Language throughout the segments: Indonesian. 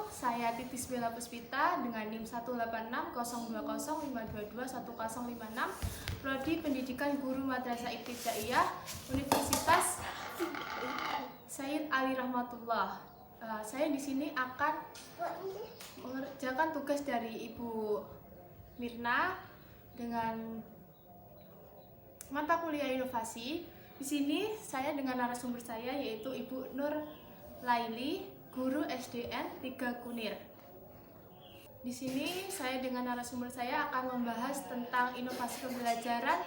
saya Titis Bella Puspita dengan NIM 1860205221056, Prodi Pendidikan Guru Madrasah Ibtidaiyah Universitas Sayyid Ali Rahmatullah. Saya di sini akan mengerjakan tugas dari Ibu Mirna dengan mata kuliah inovasi. Di sini saya dengan narasumber saya yaitu Ibu Nur Laili, guru SDN 3 Kunir. Di sini saya dengan narasumber saya akan membahas tentang inovasi pembelajaran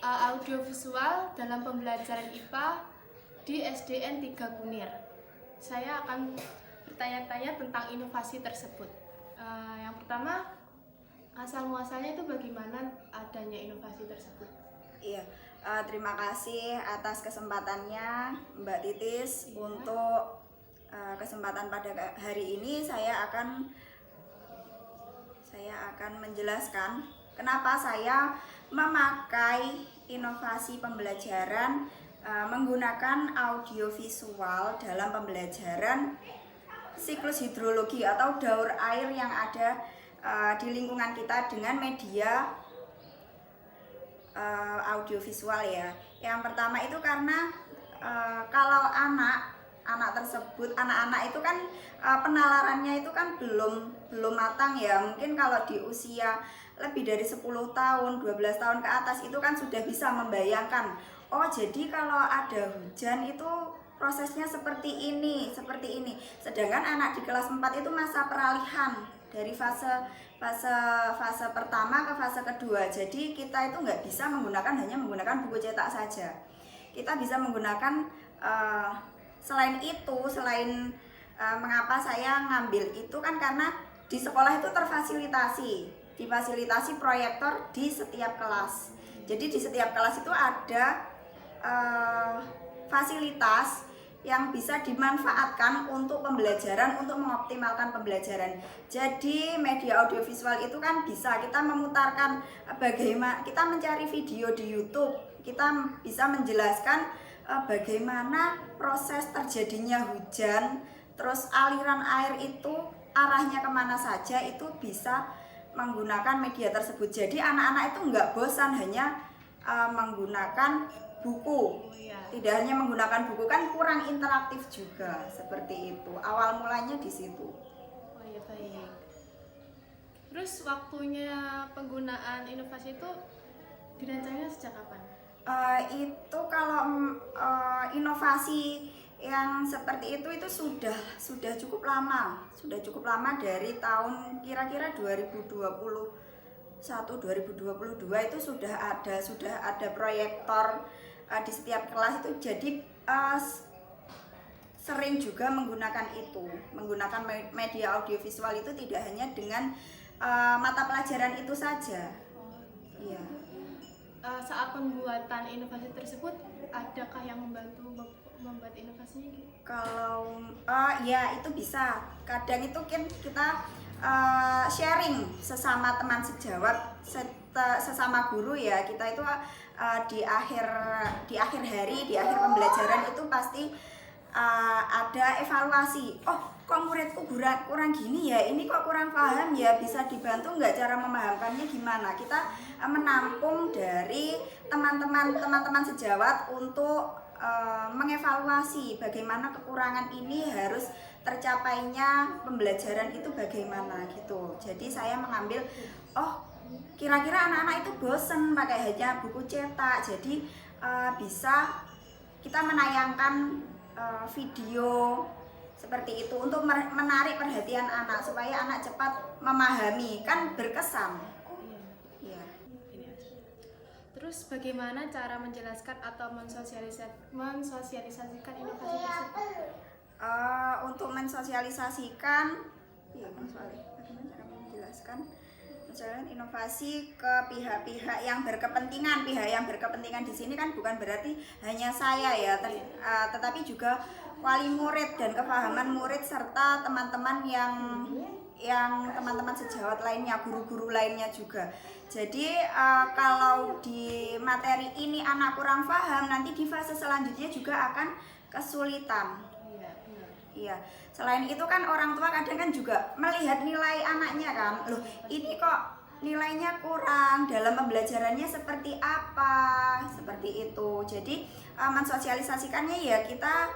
audiovisual dalam pembelajaran IPA di SDN 3 Kunir. Saya akan bertanya-tanya tentang inovasi tersebut. Yang pertama, asal muasalnya itu bagaimana adanya inovasi tersebut? Iya, terima kasih atas kesempatannya Mbak Titis. Untuk kesempatan pada hari ini saya akan menjelaskan kenapa saya memakai inovasi pembelajaran menggunakan audiovisual dalam pembelajaran siklus hidrologi atau daur air yang ada di lingkungan kita dengan media audiovisual ya. Yang pertama itu karena kalau anak-anak itu kan penalarannya itu kan belum matang ya. Mungkin kalau di usia lebih dari 10 tahun, 12 tahun ke atas itu kan sudah bisa membayangkan, oh jadi kalau ada hujan itu prosesnya seperti ini. Sedangkan anak di kelas 4 itu masa peralihan dari fase pertama ke fase kedua. Jadi kita itu nggak bisa hanya menggunakan buku cetak saja. Kita bisa menggunakan selain mengapa saya ngambil itu kan karena di sekolah itu difasilitasi proyektor di setiap kelas. Jadi di setiap kelas itu ada fasilitas yang bisa dimanfaatkan untuk pembelajaran, untuk mengoptimalkan pembelajaran. Jadi media audiovisual itu kan bisa kita memutarkan bagaimana kita mencari video di YouTube, kita bisa menjelaskan bagaimana proses terjadinya hujan, terus aliran air itu arahnya kemana saja, itu bisa menggunakan media tersebut. Jadi anak-anak itu nggak bosan hanya menggunakan buku. Tidak hanya menggunakan buku, kan kurang interaktif juga, seperti itu. Awal mulanya di situ. Oh iya, baik. Terus waktunya penggunaan inovasi itu dirancangnya sejak kapan? Itu kalau inovasi yang seperti itu sudah cukup lama. Sudah cukup lama dari tahun kira-kira 2021 2022 itu sudah ada proyektor di setiap kelas itu. Jadi sering juga menggunakan media audiovisual itu tidak hanya dengan mata pelajaran itu saja. Iya. Saat pembuatan inovasi tersebut, adakah yang membantu membuat inovasinya? Kalau ya itu bisa. Kadang itu kita sharing sesama teman sejawat, sesama guru ya. Kita itu di akhir hari, di akhir pembelajaran itu pasti ada evaluasi. Oh, kok muridku kurang gini ya, ini kok kurang paham ya, bisa dibantu nggak cara memahamkannya gimana. Kita menampung dari teman-teman sejawat untuk mengevaluasi bagaimana kekurangan ini harus tercapainya pembelajaran itu bagaimana gitu. Jadi saya mengambil, oh kira-kira anak-anak itu bosen pakai hanya buku cetak. Jadi bisa kita menayangkan video seperti itu untuk menarik perhatian anak supaya anak cepat memahami, kan berkesan. Iya. Terus bagaimana cara menjelaskan atau mensosialisasikan inovasi tersebut? Untuk mensosialisasikan, bagaimana cara menjelaskan inovasi ke pihak-pihak yang berkepentingan. Pihak yang berkepentingan di sini kan bukan berarti hanya saya ya, tetapi juga wali murid dan kefahaman murid serta teman-teman yang teman-teman sejawat lainnya, guru-guru lainnya juga. Jadi kalau di materi ini anak kurang paham, nanti di fase selanjutnya juga akan kesulitan. Iya. Selain itu kan orang tua kadang kan juga melihat nilai anaknya kan. Loh, ini kok nilainya kurang, dalam pembelajarannya seperti apa, seperti itu. Jadi mensosialisasikannya ya kita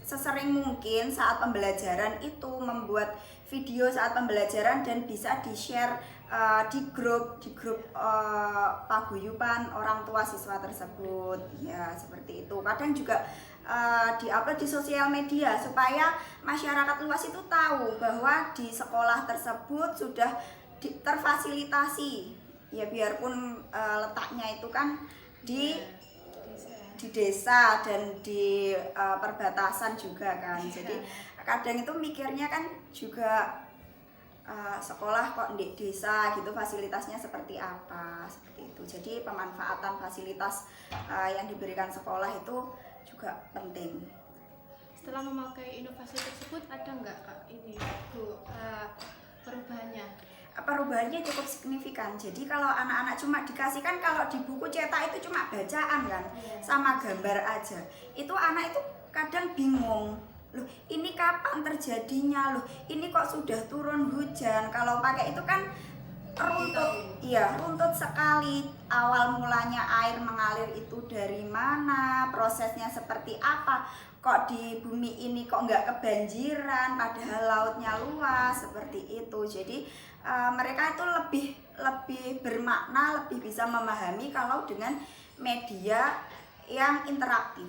sesering mungkin saat pembelajaran itu membuat video saat pembelajaran dan bisa di-share di grup paguyuban orang tua siswa tersebut. Ya, seperti itu. Kadang juga di-upload di sosial media supaya masyarakat luas itu tahu bahwa di sekolah tersebut sudah terfasilitasi. Ya, biarpun letaknya itu kan di desa dan di perbatasan juga kan. Jadi kadang itu mikirnya kan juga sekolah kok di desa gitu, fasilitasnya seperti apa, seperti itu. Jadi pemanfaatan fasilitas yang diberikan sekolah itu juga penting. Setelah memakai inovasi tersebut ada nggak Kak ini Bu perubahannya? Perubahannya cukup signifikan. Jadi kalau anak-anak cuma dikasihkan, kalau di buku cetak itu cuma bacaan kan, sama gambar aja. Itu anak itu kadang bingung. Loh, ini kapan terjadinya? Loh, ini kok sudah turun hujan? Kalau pakai itu kan runtut. Iya, runtut sekali. Awal mulanya air mengalir itu dari mana? Prosesnya seperti apa? Kok di bumi ini kok nggak kebanjiran padahal lautnya luas, seperti itu. Jadi mereka itu lebih bermakna, lebih bisa memahami kalau dengan media yang interaktif.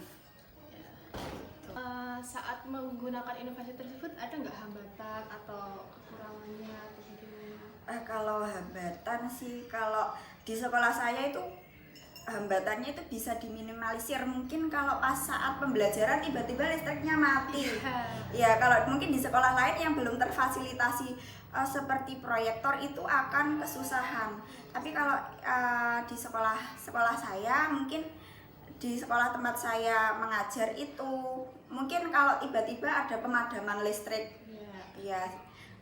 Saat menggunakan inovasi tersebut ada nggak hambatan atau kekurangannya atau bagaimana? Kalau hambatan sih, kalau di sekolah saya itu hambatannya itu bisa diminimalisir. Mungkin kalau pas saat pembelajaran tiba-tiba listriknya mati. Ya, kalau mungkin di sekolah lain yang belum terfasilitasi seperti proyektor itu akan kesusahan. Tapi kalau di sekolah saya, mungkin di sekolah tempat saya mengajar itu mungkin kalau tiba-tiba ada pemadaman listrik, ya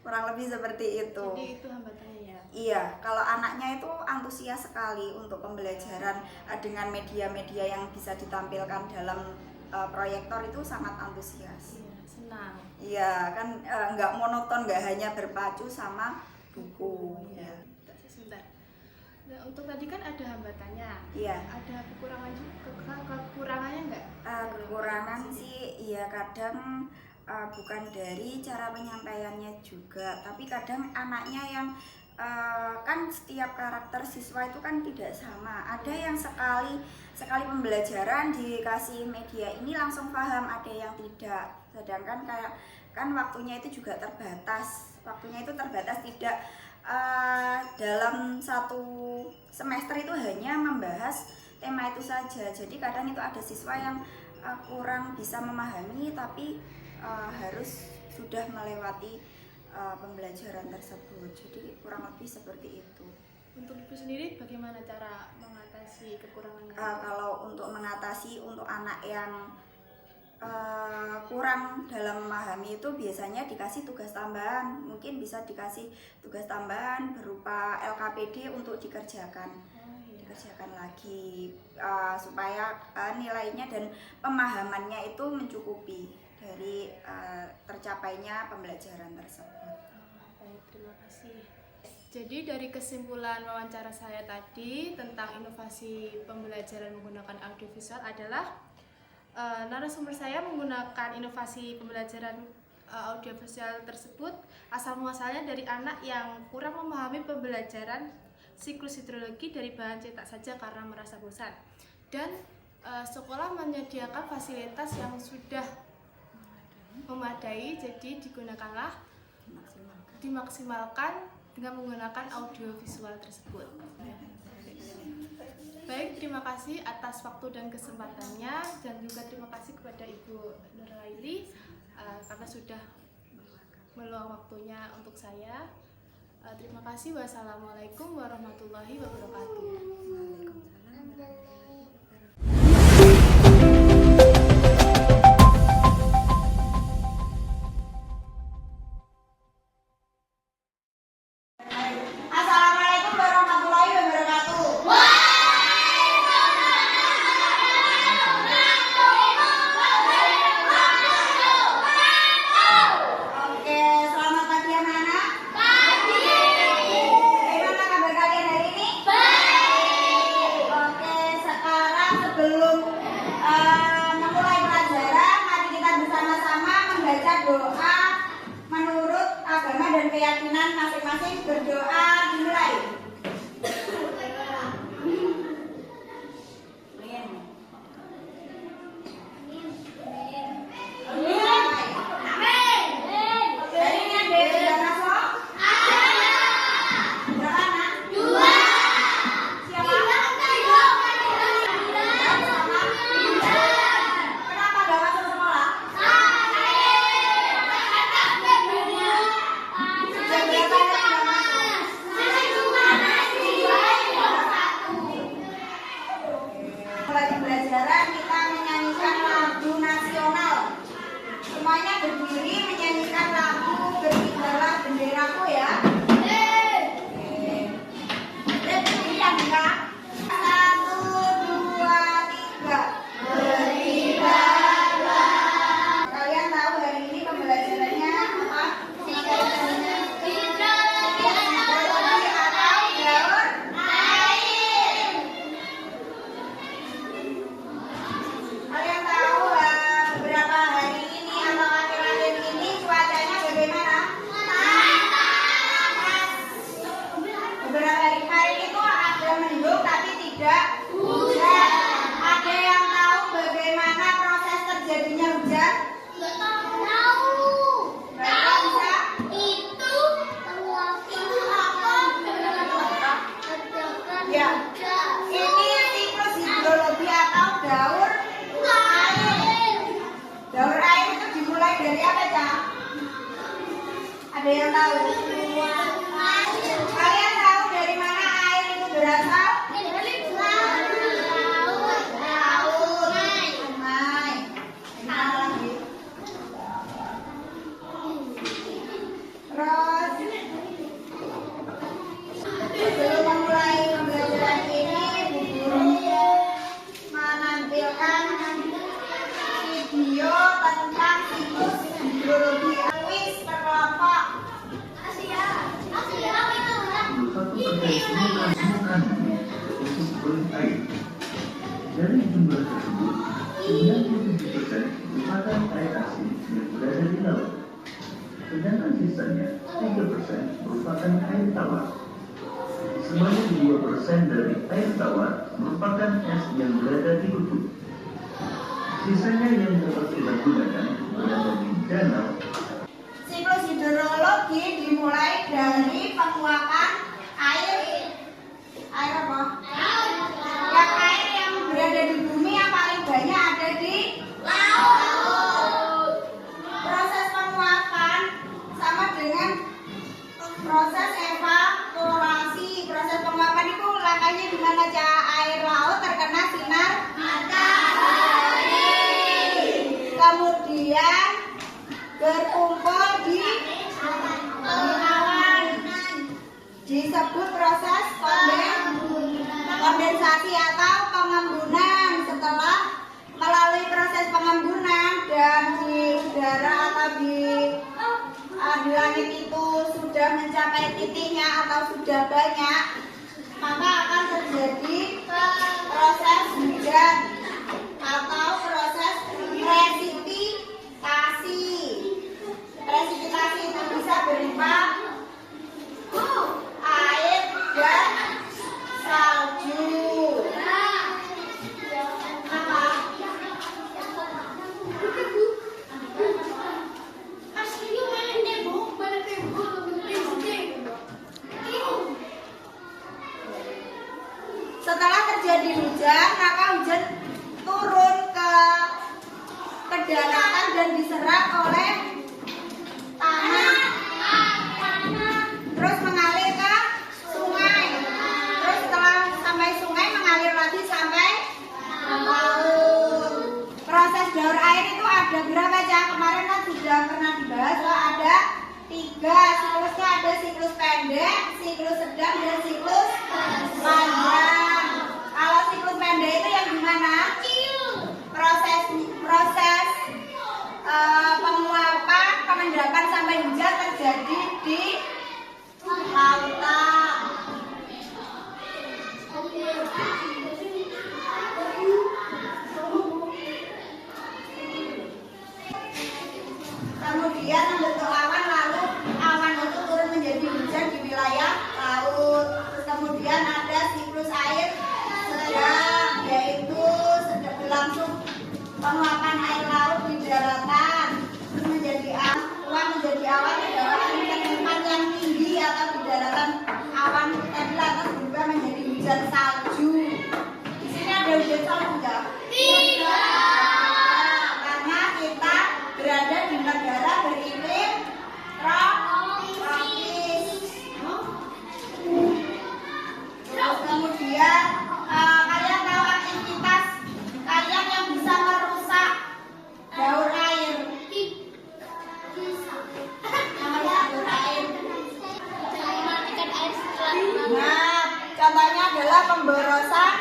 kurang lebih seperti itu. Jadi itu hambatannya ya? Iya, kalau anaknya itu antusias sekali untuk pembelajaran dengan media-media yang bisa ditampilkan dalam proyektor, itu sangat antusias. Iya, senang. Iya, kan nggak monoton, nggak hanya berpacu sama buku. Ya. Sebentar. Nah, untuk tadi kan ada hambatannya. Iya. Ada kekurangannya nggak? Kekurangan sih, iya kadang bukan dari cara penyampaiannya juga, tapi kadang anaknya yang kan setiap karakter siswa itu kan tidak sama. Ada yang sekali pembelajaran dikasih media ini langsung paham, ada yang tidak. Sedangkan kayak kan waktunya itu juga terbatas. Waktunya itu terbatas, tidak dalam satu semester itu hanya membahas tema itu saja. Jadi kadang itu ada siswa yang kurang bisa memahami tapi harus sudah melewati pembelajaran tersebut. Jadi kurang lebih seperti itu. Untuk Ibu sendiri bagaimana cara mengatasi kekurangannya? Kalau untuk mengatasi untuk anak yang kurang dalam memahami itu biasanya dikasih tugas tambahan. Mungkin bisa dikasih tugas tambahan berupa LKPD untuk dikerjakan. Dikerjakan lagi supaya nilainya dan pemahamannya itu mencukupi dari tercapainya pembelajaran tersebut. Baik, terima kasih. Jadi dari kesimpulan wawancara saya tadi tentang inovasi pembelajaran menggunakan audiovisual adalah narasumber saya menggunakan inovasi pembelajaran audiovisual tersebut asal muasalnya dari anak yang kurang memahami pembelajaran siklus hidrologi dari bahan cetak saja karena merasa bosan, dan sekolah menyediakan fasilitas yang sudah memadai, jadi dimaksimalkan dengan menggunakan audiovisual tersebut. Baik, terima kasih atas waktu dan kesempatannya, dan juga terima kasih kepada Ibu Nurlaili karena sudah meluang waktunya untuk saya. Terima kasih. Wassalamualaikum warahmatullahi wabarakatuh. dan keyakinan masing-masing. Berdoa dimulai. Mulai pembelajaran kita menyanyikan lagu nasional. Semuanya berdiri menyanyikan lagu Berkibarlah Benderaku ya. Berdiri yang enggak. 1, 2, 3. Berkibarlah. Kalian tahu hari ini pembelajarannya apa? Hidrologi atau daur air. Kalian tahu beberapa hari ini atau akhir-akhir ini cuacanya bagaimana? Panas. Beberapa hari itu ada mendung tapi tidak hujan. Ada yang tahu bagaimana proses terjadinya hujan? Bapak bisa? Ya. Ini siklus hidrologi atau daur air. Daur air itu dimulai dari apa, Cak? Ada yang tahu? Kalian tahu dari mana air itu berasal? Sungai. Mana lagi? Terus sebelum memulai pembelajaran ini, Bu Guru menampilkan video tentang siklus hidrologi. Kuis berkelompok. Dari jumlah tersebut, 97% merupakan air asin yang berada di laut. Sedangkan sisanya 3% merupakan air tawar. Sebanyak 2% dari air tawar merupakan es yang berada di kutub. Sisanya yang dapat kita gunakan berada di danau. Siklus hidrologi dimulai dari penguapan air. Air apa? Yang air yang berada di bumi yang paling banyak ada di laut. Proses penguapan sama dengan proses evaporasi. Proses penguapan itu langkahnya di mana, Cak? Air laut terkena sinar matahari. Kemudian berkumpul di awan. Disebut proses kondensasi atau pengembunan. Setelah melalui proses pengembunan dan di udara atau di langit itu sudah mencapai titiknya atau sudah banyak, maka akan terjadi proses hujan atau proses presipitasi. Presipitasi itu bisa berupa air dan salju. Apa? Setelah terjadi hujan, maka hujan turun ke daratan dan diserap oleh tanah. Terus mengalir ke sungai. Terus setelah sampai sungai mengalir lagi sampai laut. Proses daur air itu ada berapa, Cak? Kemarin kan sudah pernah dibahas bahwa ada 3 siklusnya. Ada siklus pendek, siklus sedang, dan siklus panjang. Kalau siklus pendek itu yang gimana? Proses penguapan, pengendapan sampai hujan terjadi di lautan. Kemudian membentuk awan, lalu awan itu Nah, contohnya adalah pemborosan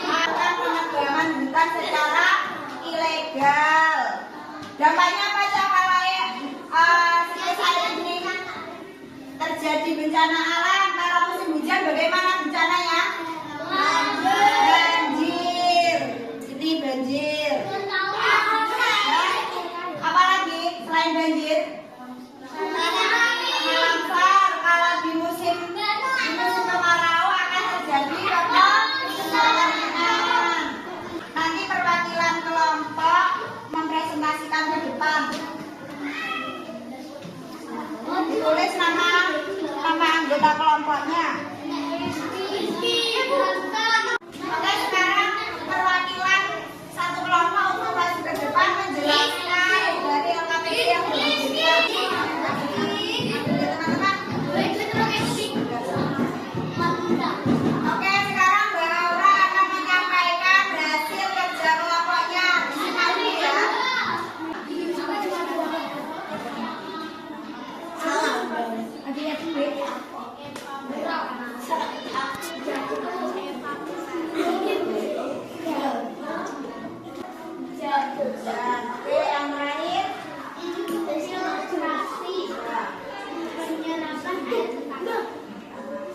atau penebangan hutan secara ilegal. Dampaknya apa Cak kalau siklus air ini terjadi bencana alam? Kalau musim hujan bagaimana bencananya? Banjir. Ini banjir. Apalagi selain banjir? Longsor. Kalau di musim kemarau akan terjadi kekeringan. Nanti perwakilan kelompok mempresentasikan ke depan. Ditulis nama anggota kelompoknya. Oke, sekarang perwakilan satu kelompok untuk maju ke depan menjelaskan dari LKPD yang berbeda. Oke, sekarang Mbak Aura akan menyampaikan hasil kerja kelompoknya. Disimak dulu ya. Oke, yang terakhir.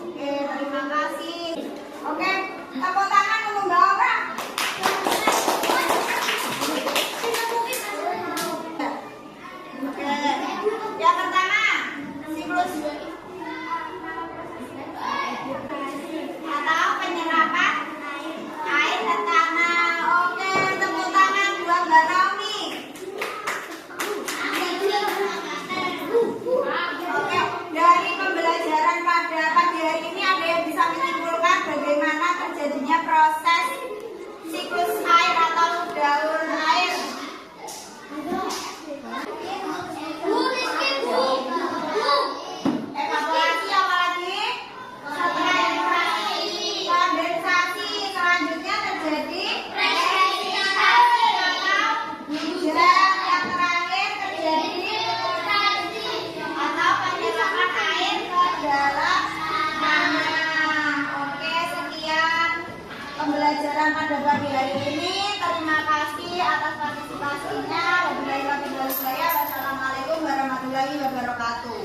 Oke, terima kasih. Oke, tepuk tangan untuk Mbak Aura. Oke, yang pertama, siklus atau penyerapan air ke tanah. Oke, tepuk tangan buat Mbak Naomi. Oke, dari pembelajaran pada pagi hari ini ada yang bisa menyimpulkan bagaimana terjadinya proses siklus air atau daur air. Evaporasi apalagi? Kondensasi. Selanjutnya terjadi presipitasasi atau hujan. Yang terakhir terjadi atau penyerapan air ke dalam tanah. Oke, sekian pembelajaran pada pagi hari ini. Terima kasih atas partisipasinya. Wabillahi taufiq wal hidayah. Wassalamualaikum warahmatullahi wabarakatuh.